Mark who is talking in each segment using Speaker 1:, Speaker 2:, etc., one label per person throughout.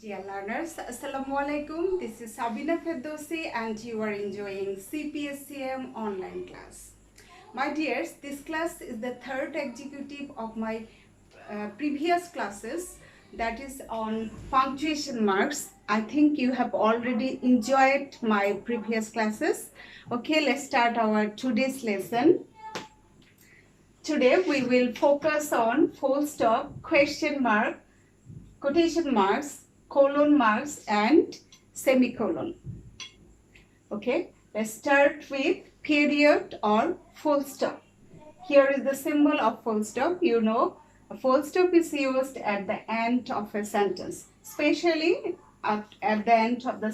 Speaker 1: Dear learners, Assalamu alaikum. This is Sabina Ferdousi and you are enjoying CPSCM online class. My dears, this class is the third executive of my previous classes, that is on punctuation marks. I think you have already enjoyed my previous classes. Okay, let's start our today's lesson. Today we will focus on full stop, question mark, quotation marks, colon marks and semicolon. Okay, let's start with period or full stop. Here is the symbol of full stop. You know, a full stop is used at the end of a sentence, especially at the end of the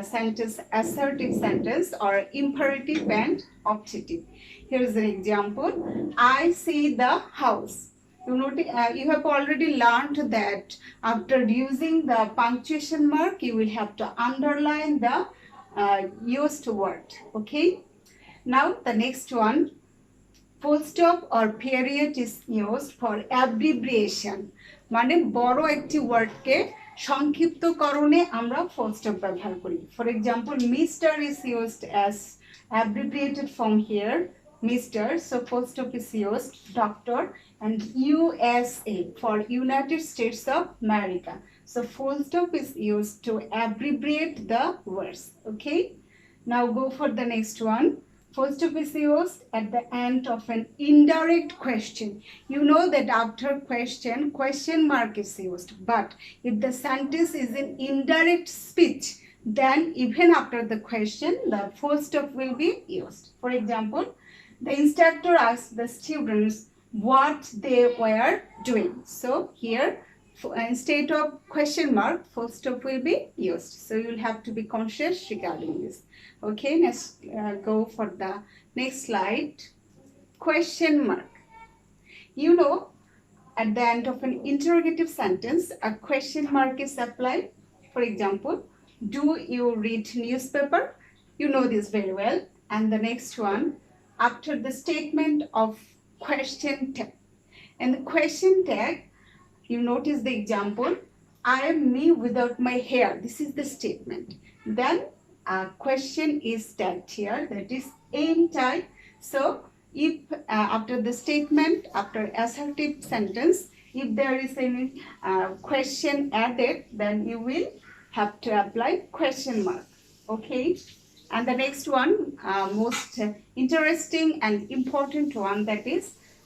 Speaker 1: sentence, assertive sentence or imperative and objective. Here is an example. I see the house. You have already learned that after using the punctuation mark, you will have to underline the used word. Okay. Now the next one, full stop or period is used for abbreviation. মানে বড় একটি ওয়ার্ডকে সংক্ষিপ্তকরণে আমরা full stop ব্যবহার করি. For example, Mr. is used as abbreviated form here. Mr. So full stop is used. Doctor and USA for United States of America. So full stop is used to abbreviate the words. Okay. Now go for the next one. Full stop is used at the end of an indirect question. You know that after question mark is used. But if the sentence is in indirect speech, then even after the question, the full stop will be used. For example, the instructor asked the students what they were doing. So here, instead of question mark, full stop will be used. So you'll have to be conscious regarding this. Okay, let's go for the next slide. Question mark. You know, at the end of an interrogative sentence, a question mark is applied. For example, do you read newspaper? You know this very well. And the next one, after the statement of question tag. And the question tag, you notice the example, I am me without my hair. This is the statement. Then a question is tagged here, that is ain't I. So if after the statement, after assertive sentence, if there is any question added, then you will have to apply question mark. Okay. And the next one, most interesting and important one, that is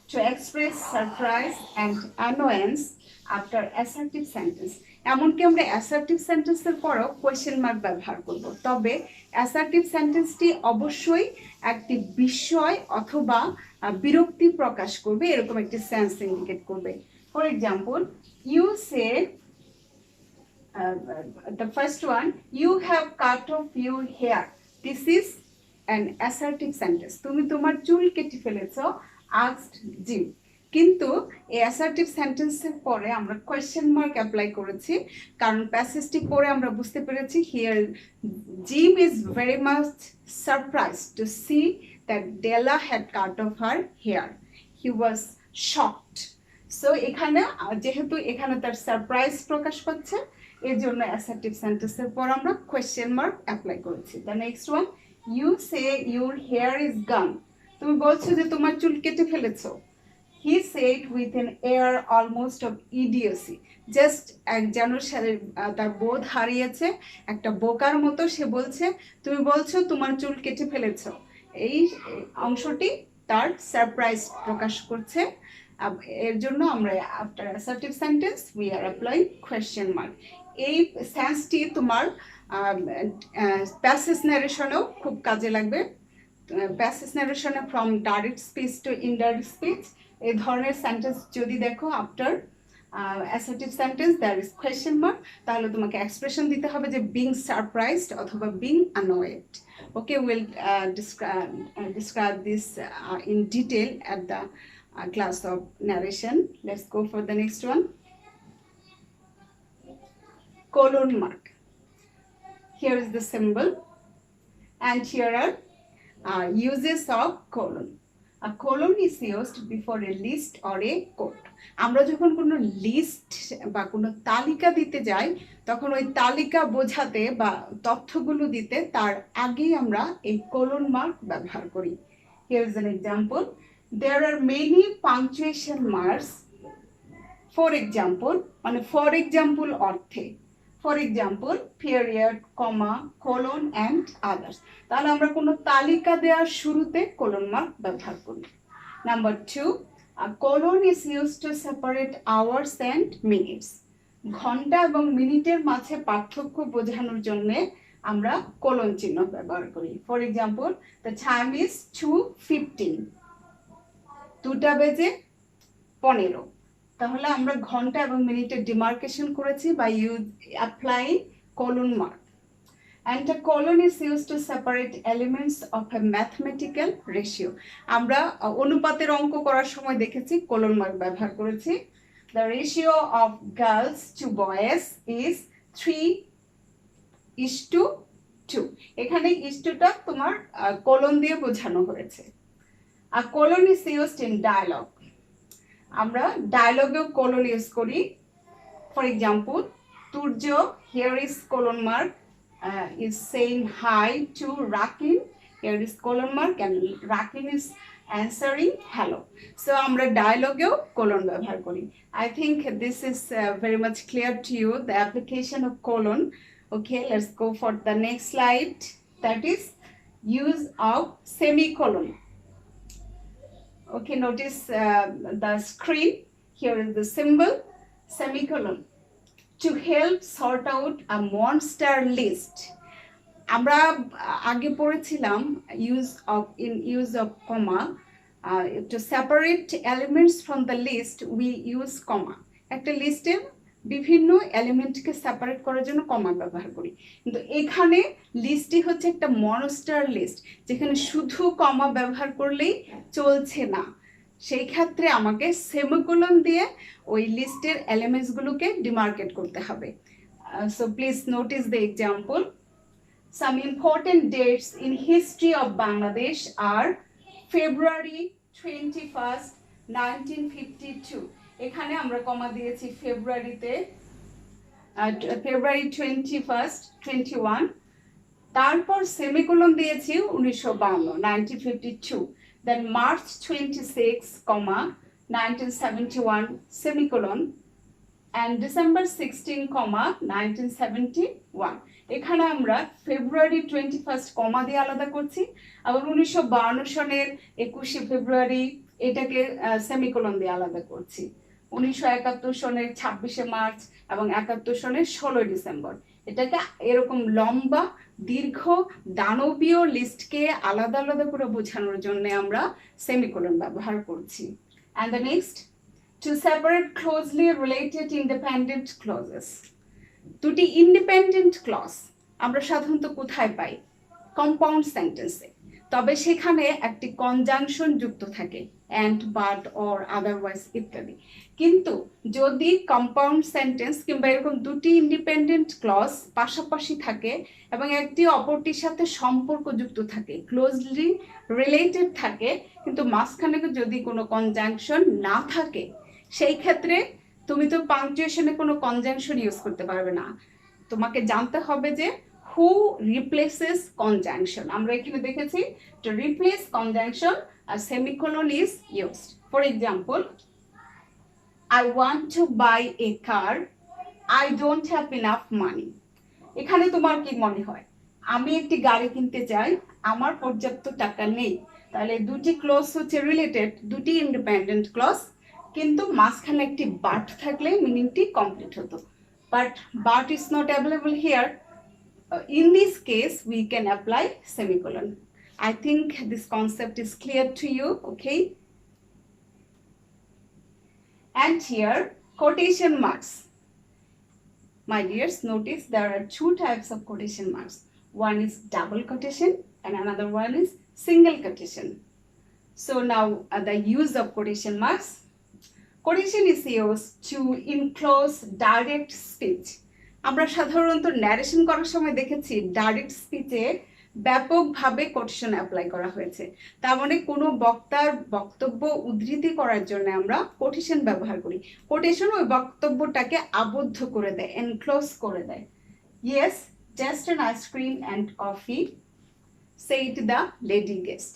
Speaker 1: to express surprise and annoyance after assertive sentence. এমনকি আমরা assertive সেন্টেন্সের পরও question mark ব্যবহার করব, তবে assertive সেন্টেন্সটি অবশ্যই একটি বিস্ময় অথবা বিরক্তি প্রকাশ করবে, এরকম একটি সেন্স ইন্ডিকেট করবে। For example, you say the first one, you have cut off your hair. This is an assertive sentence. তুমি তোমার চুল কেটে ফেলেছো, asked Jim. কিন্তু এই অ্যাসার্টিভ সেন্টেন্সের পরে আমরা কোয়েশ্চেন মার্ক অ্যাপ্লাই করেছি, কারণ প্যাসেজটি পড়ে আমরা বুঝতে পেরেছি here Jim is very much surprised to see that Della had cut off her hair. He was shocked. So এখানে যেহেতু এখানে তার সারপ্রাইজ প্রকাশ পাচ্ছে, এর জন্য অ্যাসার্টিভ সেন্টেন্সের পর আমরা কোয়েশ্চেন মার্ক অ্যাপ্লাই করেছি। The next one, you say your hair is gone. তুমি বলছো যে তোমার চুল কেটে ফেলেছো। He said with an air almost of idiocy. Just যেন তার বোধ হারিয়েছে, একটা বোকার মতো সে বলছে, তুমি বলছো তোমার চুল কেটে ফেলেছো। এই অংশটি তার সারপ্রাইজ প্রকাশ করছে। এর জন্য আমরা after assertive sentence we are apply question mark. এই সেন্সটি তোমার প্যাসেজ ন্যারেশনেও খুব কাজে লাগবে। প্যাসেজ ন্যারেশনে from direct speech to indirect speech, এই ধরনের সেন্টেন্স যদি দেখো after assertive sentence there is question mark, তাহলে তোমাকে এক্সপ্রেশন দিতে হবে যে বিং সারপ্রাইজড অথবা being annoyed. Okay, will describe this in detail at the class of narration. Let's go for the next one. Colon mark. Here is the symbol and here are uses of colon. A colon is used before a list or a quote. আমরা যখন কোনো list বা কোনো তালিকা দিতে যাই তখন ওই তালিকা বোঝাতে বা তথ্যগুলো দিতে তার আগেই আমরা এই কোলন মার্ক ব্যবহার করি। Here is an example. There are many punctuation marks. For example, মানে for example অর্থে, for example period, comma, colon and others. তাহলে আমরা কোনো তালিকা দেওয়ার শুরুতে কোলন মার্ক ব্যবহার করি। Number 2, a colon is used to separate hours and minutes. ঘন্টা এবং মিনিটের মাঝে পার্থক্য বোঝানোর জন্য আমরা কোলন চিহ্ন ব্যবহার করি। For example, the time is 2:15. 2:15। তাহলে আমরা ঘন্টা এবং মিনিটের ডিমার্কেশন করেছি by applying colon mark. And a colon is used to separate elements of a mathematical ratio. আমরা অনুপাতের অঙ্ক করার সময় দেখেছি কোলন মার্ক ব্যবহার করেছি। The ratio of girls to boys is 3:2. এখানে ইস্টুটা তোমার কোলন দিয়ে বোঝানো হয়েছে। A colon is used in dialogue. আমরা ডায়লগেও কোলন ইউজ করি। For example, Turya, here is colon mark, is saying hi to Rakin. Here is colon mark and Rakin is answering hello. So আমরা ডায়লগেও কোলন ব্যবহার করি। I think this is very much clear to you, the application of colon. Okay, let's go for the next slide. That is use of semicolon. Okay, notice the screen. Here is the symbol semicolon. To help sort out a monster list. আমরা আগে পড়েছিলাম use of comma. To separate elements from the list we use comma. একটা লিস্টে বিভিন্ন এলিমেন্টকে separate করার জন্য কমা ব্যবহার করি, কিন্তু এখানে লিস্টই হচ্ছে একটা মনস্টার লিস্ট যেখানে শুধু কমা ব্যবহার করলেই চলছে না। সেই ক্ষেত্রে আমাকে সেমিকোলন দিয়ে ওই লিস্টের এলিমেন্টসগুলোকে ডিমার্কেট করতে হবে। So please notice the example. Some important dates in history of Bangladesh are February 21st, 1952. এখানে আমরা কমা দিয়েছি ফেব্রুয়ারিতে, ফেব্রুয়ারি 21st, 21। তারপর সেমিকোলন দিয়েছি 1952, 1952। Then March 26, 1971, semicolon, and December 16, 1971. এখানে আমরা ফেব্রুয়ারি 21st কমা দিয়ে আলাদা করছি, আবার 1952 সনের 21শে ফেব্রুয়ারি এটাকে সেমিকোলন দিয়ে আলাদা করছি। 1971 সনের 26শে মার্চ এবং 71 সনের 16 ডিসেম্বর এটাকে এরকম লম্বা দীর্ঘ দানবীয় লিস্টকে আলাদা আলাদা করে বোঝানোর জন্য আমরা সেমিকোলন ব্যবহার করছি। And the next, to separate closely related independent clauses. দুটি ইন্ডিপেন্ডেন্ট ক্লজ আমরা সাধারণত কোথায় পাই? কম্পাউন্ড সেন্টেন্সে। তবে সেখানে একটি কনজাংশন যুক্ত থাকে, and, but, or, otherwise ইত্যাদি। কিন্তু যদি কম্পাউন্ড সেন্টেন্স কিংবা এরকম দুটি ইন্ডিপেন্ডেন্ট ক্লজ পাশাপাশি থাকে এবং একটি অপরটির সাথে সম্পর্ক যুক্ত থাকে, ক্লোজলি রিলেটেড থাকে, কিন্তু মাঝখানে যদি কোনো কনজাংশন না থাকে, সেই ক্ষেত্রে তুমি তো পাংচুয়েশনে কোনো কনজাংশন ইউজ করতে পারবে না। তোমাকে জানতে হবে যে who replaces conjunction. আমরা এখানে দেখেছি to replace conjunction a semicolon is used. For example, I want to buy a car, I don't have enough money. এখানে তোমার কি মনে হয়? আমি একটি গাড়ি কিনতে চাই, আমার পর্যাপ্ত টাকা নেই। তাহলে দুটি ক্লজ হচ্ছে রিলেটেড, দুটি ইন্ডিপেন্ডেন্ট ক্লজ, কিন্তু মাঝখানে একটি বাট থাকলে মিনিংটি কমপ্লিট হতো। But is not available here. In this case, we can apply semicolon. I think this concept is clear to you, okay? And here, quotation marks. My dears, notice there are two types of quotation marks. One is double quotation and another one is single quotation. So now the use of quotation marks. Quotation is used to enclose direct speech. আমরা সাধারণত narration করার সময় দেখেছি direct স্পিচে ব্যাপকভাবে quotation apply করা হয়েছে। তার মানে কোনো বক্তার বক্তব্য উদ্ধৃতি করার জন্য আমরা কোটেশন ব্যবহার করি। কোটেশন ওই বক্তব্যটাকে আবদ্ধ করে দেয়, এনক্লোজ করে দেয়। Yes, just an ice cream and coffee, said the lady guest.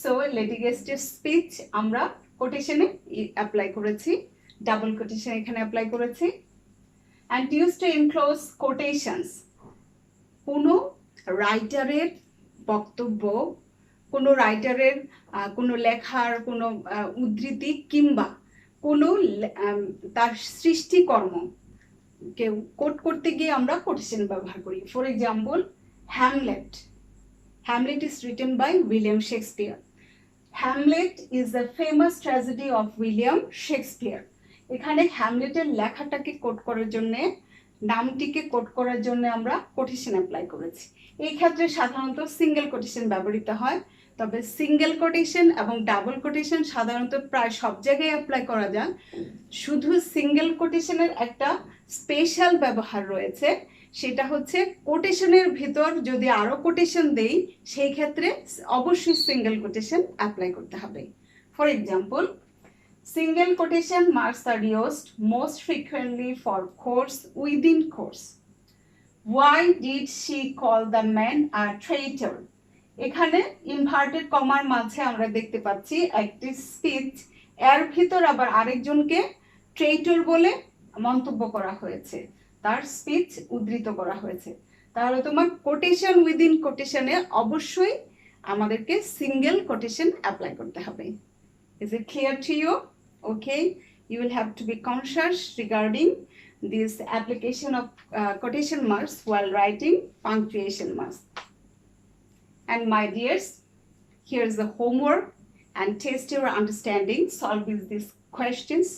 Speaker 1: So lady guesটের স্পিচ আমরা কোটেশনে অ্যাপ্লাই করেছি, ডাবল কোটেশন এখানে অ্যাপ্লাই করেছি। and used to enclose quotations, কোনো রাইটারের বক্তব্য, কোনো রাইটারের কোনো লেখার কোনো উদ্ধৃতি কিংবা কোনো তার সৃষ্টিকর্ম কেউ কোট করতে গিয়ে আমরা কোটেশন ব্যবহার করি। For example, Hamlet. Hamlet is written by William Shakespeare. Hamlet is the famous tragedy of William Shakespeare. এখানে হ্যামলেটের লেখাটাকে কোট করার জন্য, নামটিকে কোট করার জন্য আমরা কোটেশন অ্যাপ্লাই করেছি। এই ক্ষেত্রে সাধারণত সিঙ্গেল কোটেশন ব্যবহৃত হয়, তবে সিঙ্গেল কোটেশন এবং ডাবল কোটেশন সাধারণত প্রায় সব জায়গায় অ্যাপ্লাই করা যায়। শুধু সিঙ্গেল কোটেশনের একটা স্পেশাল ব্যবহার রয়েছে, সেটা হচ্ছে কোটেশনের ভিতর যদি আরো কোটেশন দেই সেই ক্ষেত্রে অবশ্যই সিঙ্গেল কোটেশন অ্যাপ্লাই করতে হবে। For example, single quotation marks are used most frequently for quotes within quotes. Why did she call the man a traitor? এখানে ইনভার্টেড কমার মাঝে আমরা দেখতে পাচ্ছি একটি স্পিচ, এর ভিতর আবার আরেকজনকে ট্রেইটর বলে মন্তব্য করা হয়েছে, তার স্পিচ উদ্ধৃত করা হয়েছে। তাহলে তোমার কোটেশন উইদিন কোটেশনে অবশ্যই আমাদেরকে সিঙ্গেল কোটেশন অ্যাপ্লাই করতে হবে। Is it clear to you? Okay, you will have to be conscious regarding this application of quotation marks while writing punctuation marks. And my dears, here's the homework and test your understanding, solve these questions.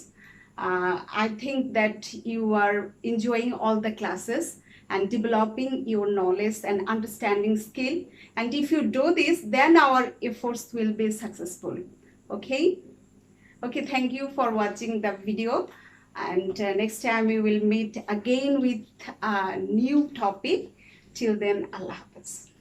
Speaker 1: I think that you are enjoying all the classes and developing your knowledge and understanding skill. And if you do this, then our efforts will be successful. Okay? Okay, thank you for watching the video. And next time we will meet again with a new topic. Till then, Allah Hafiz.